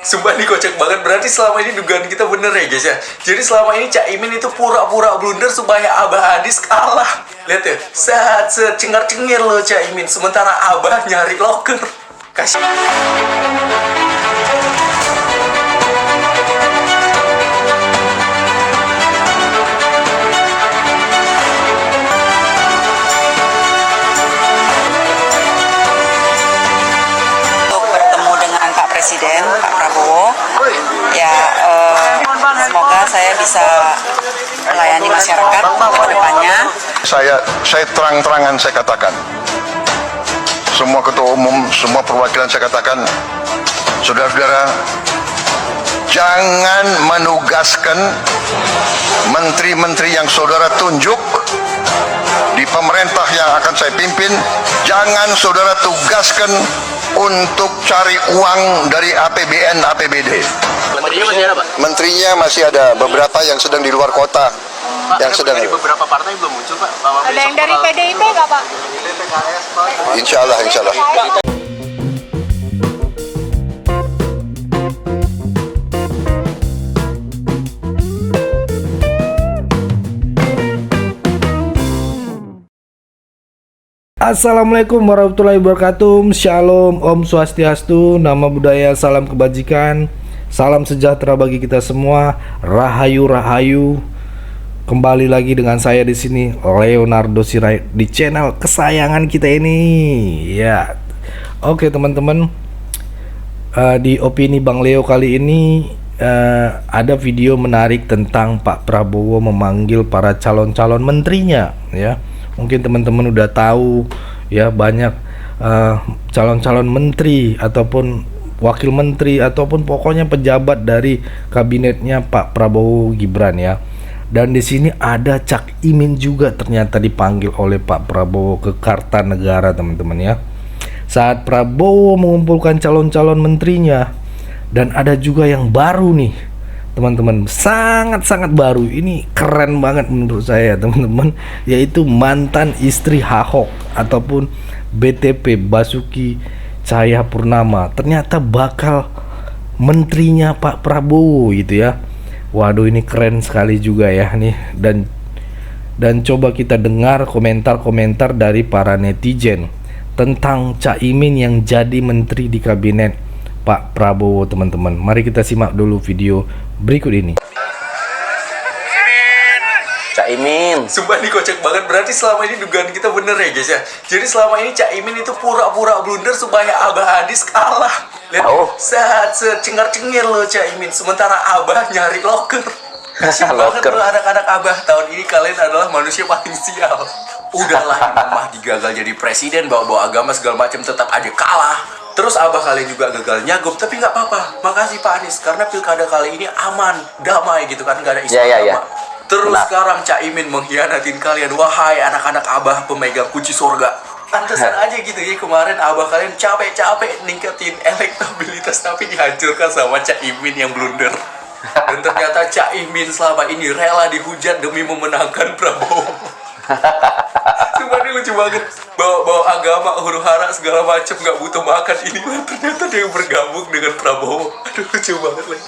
Sumpah nih kocak banget. Berarti selama ini dugaan kita bener ya guys ya. Jadi selama ini Cak Imin itu pura-pura blunder supaya Abah Adis kalah. Lihat ya, set cengar-cengir loh Cak Imin. Sementara Abah nyari loker. Kasih. Presiden Pak Prabowo ya, semoga saya bisa melayani masyarakat ke depannya. Saya terang-terangan saya katakan, semua ketua umum, semua perwakilan saya katakan, saudara-saudara, jangan menugaskan menteri-menteri yang saudara tunjuk di pemerintah yang akan saya pimpin, jangan saudara tugaskan untuk cari uang dari APBN, APBD. Menterinya masih ada, Pak? Menterinya masih ada, beberapa yang sedang di luar kota. Pak, yang sedang dari beberapa partai belum muncul, Pak. Ada yang dari PDIP nggak, Pak? Insya Allah, insya Allah. Assalamualaikum warahmatullahi wabarakatuh. Shalom, Om Swastiastu, nama budaya, salam kebajikan, salam sejahtera bagi kita semua. Rahayu rahayu. Kembali lagi dengan saya di sini, Leonardo Sirait, di channel kesayangan kita ini. Ya, oke teman-teman. Di opini Bang Leo kali ini ada video menarik tentang Pak Prabowo memanggil para calon-calon menterinya. Ya, mungkin teman-teman udah tahu ya, banyak calon-calon menteri ataupun wakil menteri ataupun pokoknya pejabat dari kabinetnya Pak Prabowo Gibran ya. Dan di sini ada Cak Imin juga ternyata dipanggil oleh Pak Prabowo ke Kartanegara, teman-teman ya. Saat Prabowo mengumpulkan calon-calon menterinya, dan ada juga yang baru nih teman-teman, sangat-sangat baru, ini keren banget menurut saya teman-teman, yaitu mantan istri Ahok ataupun BTP Basuki Cahayapurnama ternyata bakal menterinya Pak Prabowo gitu ya. Waduh, ini keren sekali juga ya nih. Dan coba kita dengar komentar-komentar dari para netizen tentang Cak Imin yang jadi menteri di kabinet Pak Prabowo, teman-teman. Mari kita simak dulu video berikut ini. Cak Imin. Sumpah nih kocak banget. Berarti selama ini dugaan kita bener ya guys ya. Jadi selama ini Cak Imin itu pura-pura blunder supaya Abah Adis kalah. Lihat, set cengar-cengir loh Cak Imin. Sementara Abah nyari loker. Kasih banget loh anak-anak Abah. Tahun ini kalian adalah manusia paling sial. Udahlah, Imam Mahdi gagal jadi presiden, bawa-bawa agama segala macam, tetap aja kalah. Terus Abah kalian juga gagal nyagup, tapi nggak apa-apa. Makasih Pak Anies, karena pilkada kali ini aman, damai gitu kan, nggak ada isu agama. Terus sekarang Cak Imin mengkhianatin kalian, wahai anak-anak Abah pemegang kunci surga. Pantesan aja gitu ya, kemarin Abah kalian capek-capek ningkatin elektabilitas, tapi dihancurkan sama Cak Imin yang blunder. Dan ternyata Cak Imin selama ini rela dihujat demi memenangkan Prabowo. Cuma ini lucu banget, bawa agama, huru hara segala macam, nggak butuh makan, ini ternyata dia bergabung dengan Prabowo. Aduh, lucu banget lagi.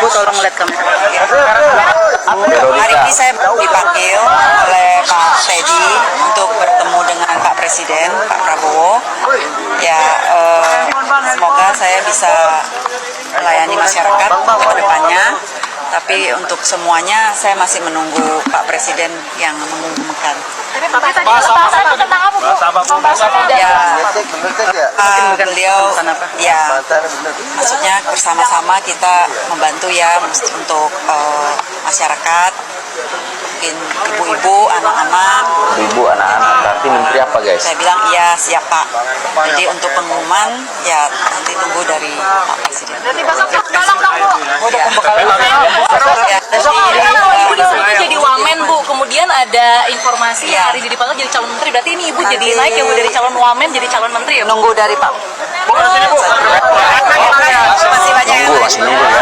Bu tolong lihat kamera. Hari ini saya dipanggil oleh Pak Teddy untuk bertemu dengan Pak Presiden, Pak Prabowo. Ya, semoga saya bisa melayani masyarakat ke depannya. Tapi untuk semuanya saya masih menunggu Pak Presiden yang mengumumkan. Tapi tadi pembahasan itu tentang apa, Bu? Ya, beliau ya maksudnya bersama-sama kita membantu ya untuk masyarakat, mungkin ibu-ibu, anak-anak. Ibu anak-anak berarti menteri apa guys? Saya bilang iya siap Pak. Jadi untuk pengumuman ya nanti tunggu dari Pak Presiden. Nanti besok malam dong, Bu. Ya. Ya, Ibu di sini jadi wamen Bu, kemudian ada informasi hari ini dipanggil jadi calon menteri. Berarti ini Ibu jadi naik ya Bu dari calon wamen jadi calon menteri ya Bu? Nunggu dari Pak. Masih banyak yang Masih nunggu ya.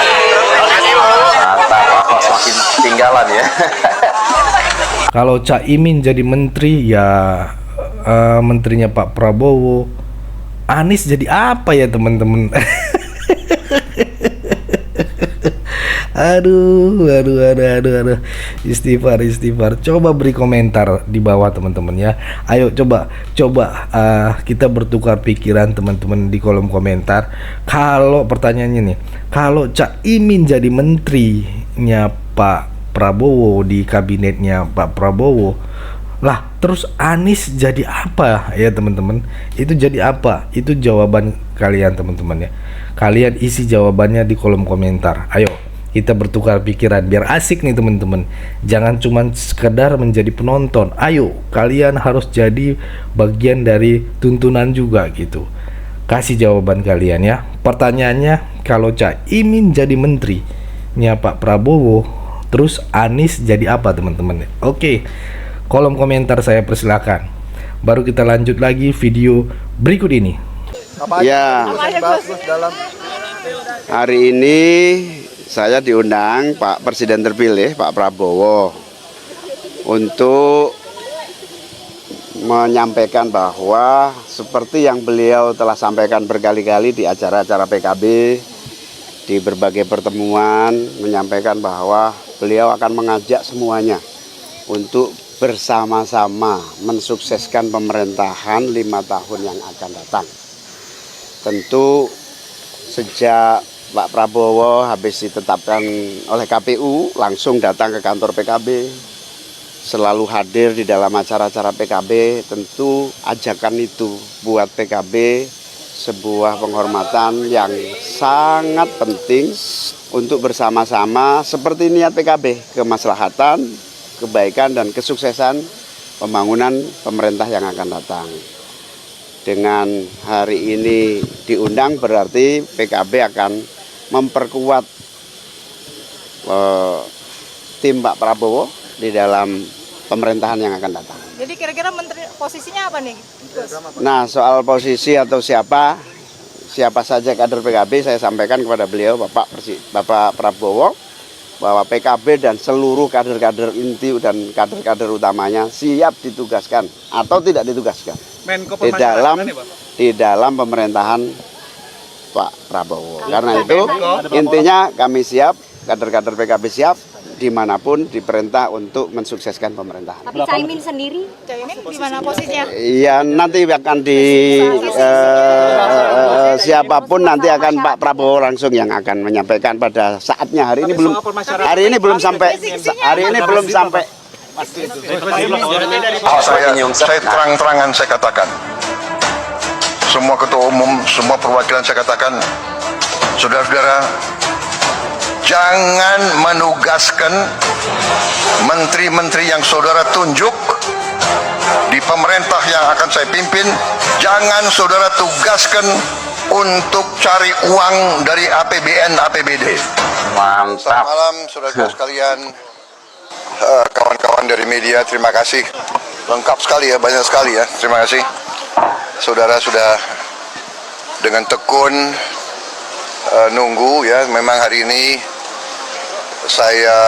Mantap, semakin ketinggalan ya. Kalau Cak Imin jadi menteri ya menterinya Pak Prabowo. Anies jadi apa ya teman-teman? Aduh. Istighfar. Coba beri komentar di bawah teman-teman ya. Ayo coba kita bertukar pikiran teman-teman di kolom komentar. Kalau pertanyaannya nih, kalau Cak Imin jadi menterinya Pak Prabowo di kabinetnya Pak Prabowo, lah terus Anies jadi apa ya teman-teman? Itu jadi apa? Itu jawaban kalian teman-teman ya. Kalian isi jawabannya di kolom komentar. Ayo kita bertukar pikiran biar asik nih teman-teman. Jangan cuma sekedar menjadi penonton. Ayo kalian harus jadi bagian dari tuntunan juga gitu. Kasih jawaban kalian ya. Pertanyaannya, kalau Cak Imin jadi menterinya Pak Prabowo, terus Anies jadi apa teman-teman? Oke, kolom komentar saya persilakan. Baru kita lanjut lagi video berikut ini. Ya, hari ini saya diundang Pak Presiden terpilih Pak Prabowo untuk menyampaikan bahwa seperti yang beliau telah sampaikan berkali-kali di acara-acara PKB, di berbagai pertemuan, menyampaikan bahwa beliau akan mengajak semuanya untuk bersama-sama mensukseskan pemerintahan 5 tahun yang akan datang. Tentu sejak Pak Prabowo habis ditetapkan oleh KPU langsung datang ke kantor PKB, selalu hadir di dalam acara-acara PKB. Tentu ajakan itu buat PKB sebuah penghormatan yang sangat penting untuk bersama-sama seperti niat PKB, kemaslahatan, kebaikan dan kesuksesan pembangunan pemerintah yang akan datang. Dengan hari ini diundang berarti PKB akan memperkuat tim Pak Prabowo di dalam pemerintahan yang akan datang. Jadi kira-kira menteri posisinya apa nih, Gus? Nah, soal posisi atau siapa saja kader PKB, saya sampaikan kepada beliau Bapak Prabowo bahwa PKB dan seluruh kader-kader inti dan kader-kader utamanya siap ditugaskan atau tidak ditugaskan di dalam pemerintahan Pak Prabowo. Karena itu intinya kami siap, kader-kader PKB siap dimanapun diperintah untuk mensukseskan pemerintahan. Tapi Caimin sendiri, Caimin di mana posisinya? Ya nanti akan siapapun nanti akan Pak Prabowo langsung yang akan menyampaikan pada saatnya. Hari ini belum sampai. Saya terang-terangan saya katakan, semua ketua umum, semua perwakilan saya katakan, saudara-saudara, jangan menugaskan menteri-menteri yang saudara tunjuk di pemerintah yang akan saya pimpin. Jangan saudara tugaskan untuk cari uang dari APBN, APBD. Mantap. Selamat malam saudara-saudara sekalian, kawan-kawan dari media, terima kasih. Lengkap sekali ya, banyak sekali ya, terima kasih. Saudara sudah dengan tekun nunggu ya. Memang hari ini saya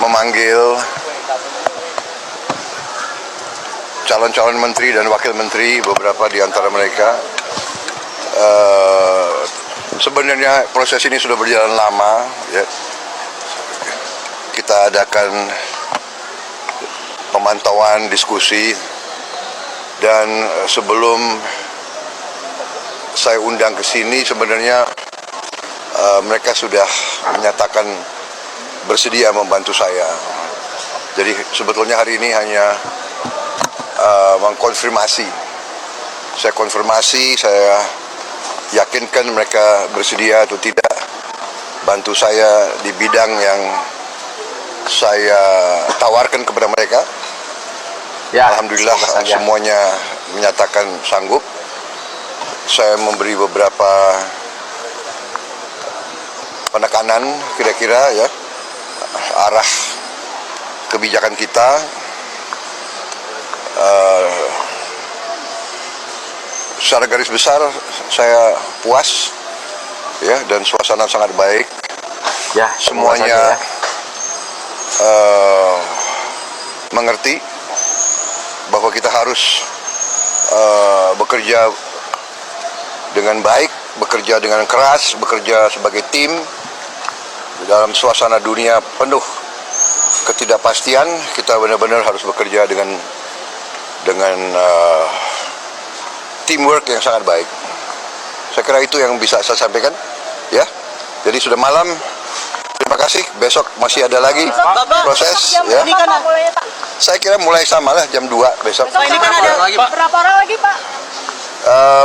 memanggil calon-calon menteri dan wakil menteri, beberapa di antara mereka Sebenarnya proses ini sudah berjalan lama, ya. Kita adakan pemantauan, diskusi, dan sebelum saya undang ke sini sebenarnya mereka sudah menyatakan bersedia membantu saya. Jadi sebetulnya hari ini hanya mengkonfirmasi. Saya konfirmasi, saya yakinkan mereka bersedia atau tidak bantu saya di bidang yang saya tawarkan kepada mereka. Ya, Alhamdulillah semuanya menyatakan sanggup. Saya memberi beberapa penekanan kira-kira ya arah kebijakan kita. Secara garis besar saya puas ya, dan suasana sangat baik. Ya, Semuanya mengerti bahwa kita harus bekerja dengan baik, bekerja dengan keras, bekerja sebagai tim dalam suasana dunia penuh ketidakpastian. Kita benar-benar harus bekerja dengan teamwork yang sangat baik. Saya kira itu yang bisa saya sampaikan ya. Jadi sudah malam. Terima kasih. Besok masih ada lagi proses ya. Saya kira mulai sama lah jam 2 besok. Ini kan ada berapa orang lagi, Pak?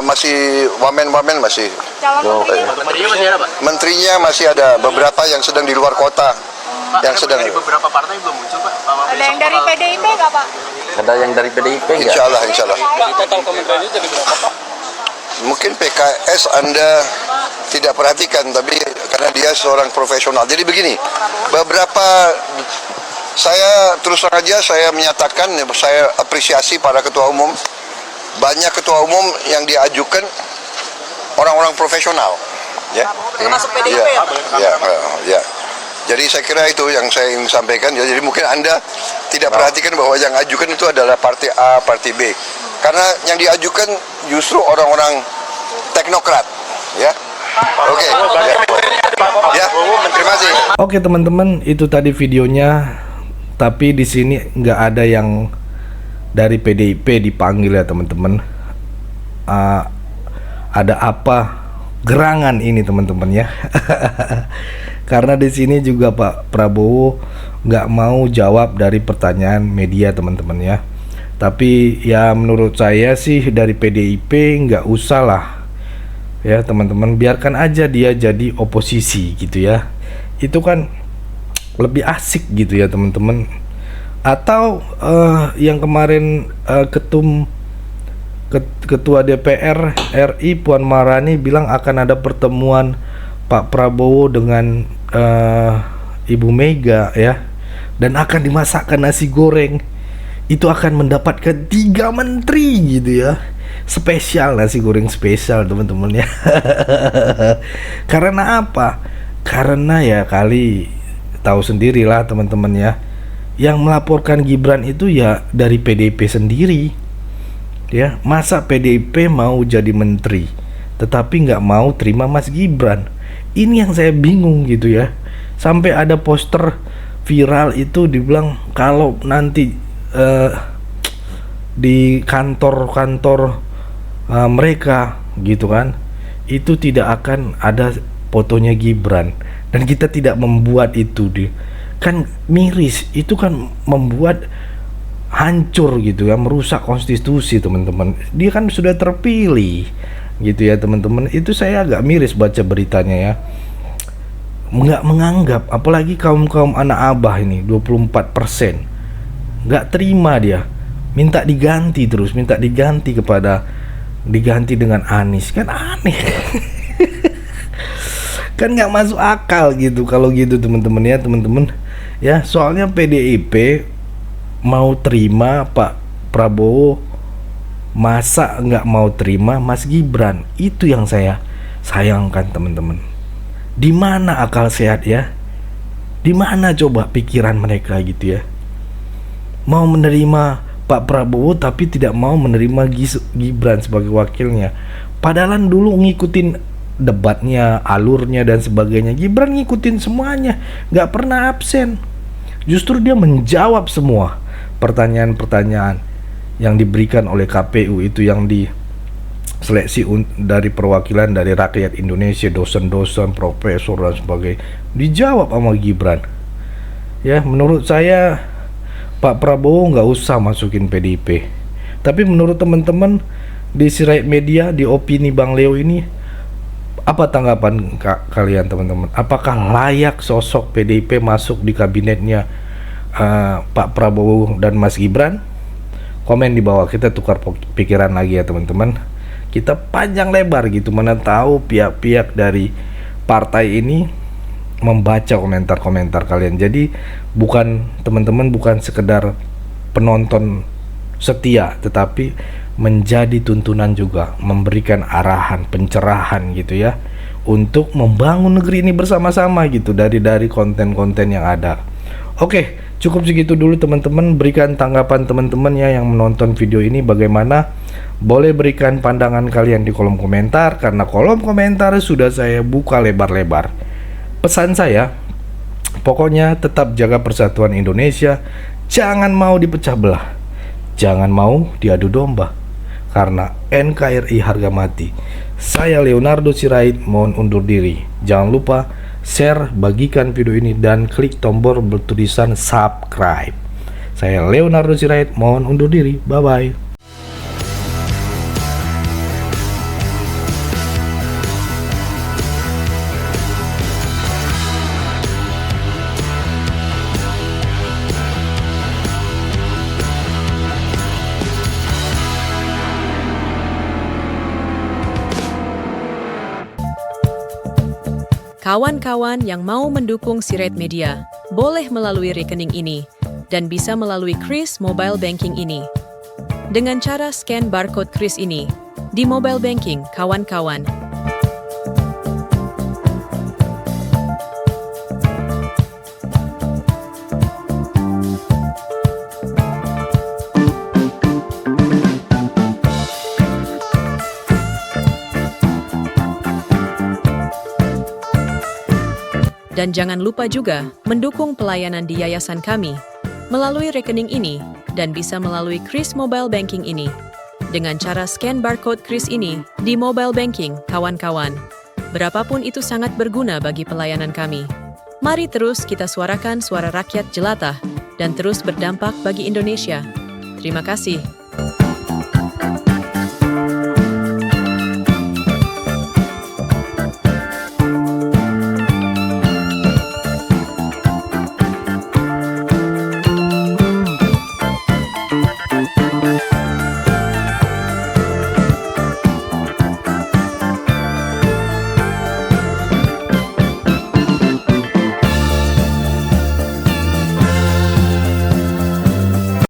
Masih wamen masih. Calon menteri. Menterinya masih ada beberapa yang sedang di luar kota. Yang sedang beberapa partai belum muncul, Pak. Ada yang dari PDIP nggak, Pak? Ada yang dari PDIP nggak? insya Allah. Total kementeriannya jadi berapa, Pak? Mungkin PKS Anda tidak perhatikan, tapi karena dia seorang profesional. Jadi begini, beberapa saya terus terang aja saya menyatakan saya apresiasi para ketua umum. Banyak ketua umum yang diajukan orang-orang profesional, ya. Termasuk PDIP Ya. Jadi saya kira itu yang saya ingin sampaikan. Ya, jadi mungkin Anda tidak perhatikan bahwa yang ajukan itu adalah partai A, partai B. Karena yang diajukan justru orang-orang teknokrat, ya. Oke. Ya, terima kasih. Oke teman-teman, itu tadi videonya. Tapi di sini nggak ada yang dari PDIP dipanggil ya teman-teman. Ada apa gerangan ini teman-teman ya? Karena di sini juga Pak Prabowo nggak mau jawab dari pertanyaan media teman-teman ya. Tapi ya menurut saya sih dari PDIP nggak usah lah ya teman-teman, biarkan aja dia jadi oposisi gitu ya. Itu kan lebih asik gitu ya teman-teman. Atau yang kemarin Ketua DPR RI Puan Maharani bilang akan ada pertemuan Pak Prabowo dengan Ibu Mega ya, dan akan dimasakkan nasi goreng. Itu akan mendapatkan 3 menteri gitu ya. Spesial, nasi goreng spesial teman-teman ya. Karena apa? Karena ya kali tahu sendirilah teman-teman ya, yang melaporkan Gibran itu ya dari PDIP sendiri ya. Masa PDIP mau jadi menteri tetapi nggak mau terima Mas Gibran? Ini yang saya bingung gitu ya. Sampai ada poster viral itu dibilang kalau nanti di kantor-kantor mereka gitu kan, itu tidak akan ada fotonya Gibran, dan kita tidak membuat itu kan miris. Itu kan membuat hancur gitu ya, merusak konstitusi teman-teman. Dia kan sudah terpilih gitu ya teman-teman. Itu saya agak miris baca beritanya ya. Nggak menganggap, apalagi kaum-kaum anak abah ini 24%. Nggak terima dia, minta diganti terus, minta diganti dengan Anies. Kan aneh. Kan nggak masuk akal gitu kalau gitu teman-teman ya, teman-teman ya. Soalnya PDIP mau terima Pak Prabowo, masa nggak mau terima Mas Gibran? Itu yang saya sayangkan teman-teman. Di mana akal sehat ya? Di mana coba pikiran mereka gitu ya? Mau menerima Pak Prabowo tapi tidak mau menerima Gibran sebagai wakilnya. Padahal dulu ngikutin debatnya, alurnya dan sebagainya. Gibran ngikutin semuanya, nggak pernah absen. Justru dia menjawab semua pertanyaan-pertanyaan yang diberikan oleh KPU itu, yang diseleksi dari perwakilan dari rakyat Indonesia, dosen-dosen, profesor dan sebagainya, dijawab sama Gibran. Ya, menurut saya Pak Prabowo nggak usah masukin PDIP. Tapi menurut teman-teman di Sirait Media, di opini Bang Leo ini, apa tanggapan kalian teman-teman? Apakah layak sosok PDIP masuk di kabinetnya Pak Prabowo dan Mas Gibran? Komen di bawah, kita tukar pikiran lagi ya teman-teman. Kita panjang lebar gitu, mana tahu pihak-pihak dari partai ini membaca komentar-komentar kalian. Jadi bukan teman-teman, bukan sekedar penonton setia, tetapi menjadi tuntunan juga, memberikan arahan, pencerahan gitu ya, untuk membangun negeri ini bersama-sama gitu, dari konten-konten yang ada. Oke, cukup segitu dulu teman-teman. Berikan tanggapan teman-teman ya yang menonton video ini bagaimana. Boleh berikan pandangan kalian di kolom komentar, karena kolom komentar sudah saya buka lebar-lebar. Pesan saya, pokoknya tetap jaga persatuan Indonesia, jangan mau dipecah belah, jangan mau diadu domba, karena NKRI harga mati. Saya Leonardo Sirait mohon undur diri. Jangan lupa share, bagikan video ini, dan klik tombol bertulisan subscribe. Saya Leonardo Sirait mohon undur diri. Bye-bye. Kawan-kawan yang mau mendukung Sirait Media, boleh melalui rekening ini dan bisa melalui Kris Mobile Banking ini. Dengan cara scan barcode Kris ini di mobile banking, kawan-kawan. Dan jangan lupa juga mendukung pelayanan di yayasan kami melalui rekening ini dan bisa melalui Kris Mobile Banking ini. Dengan cara scan barcode Kris ini di mobile banking, kawan-kawan. Berapapun itu sangat berguna bagi pelayanan kami. Mari terus kita suarakan suara rakyat jelata dan terus berdampak bagi Indonesia. Terima kasih.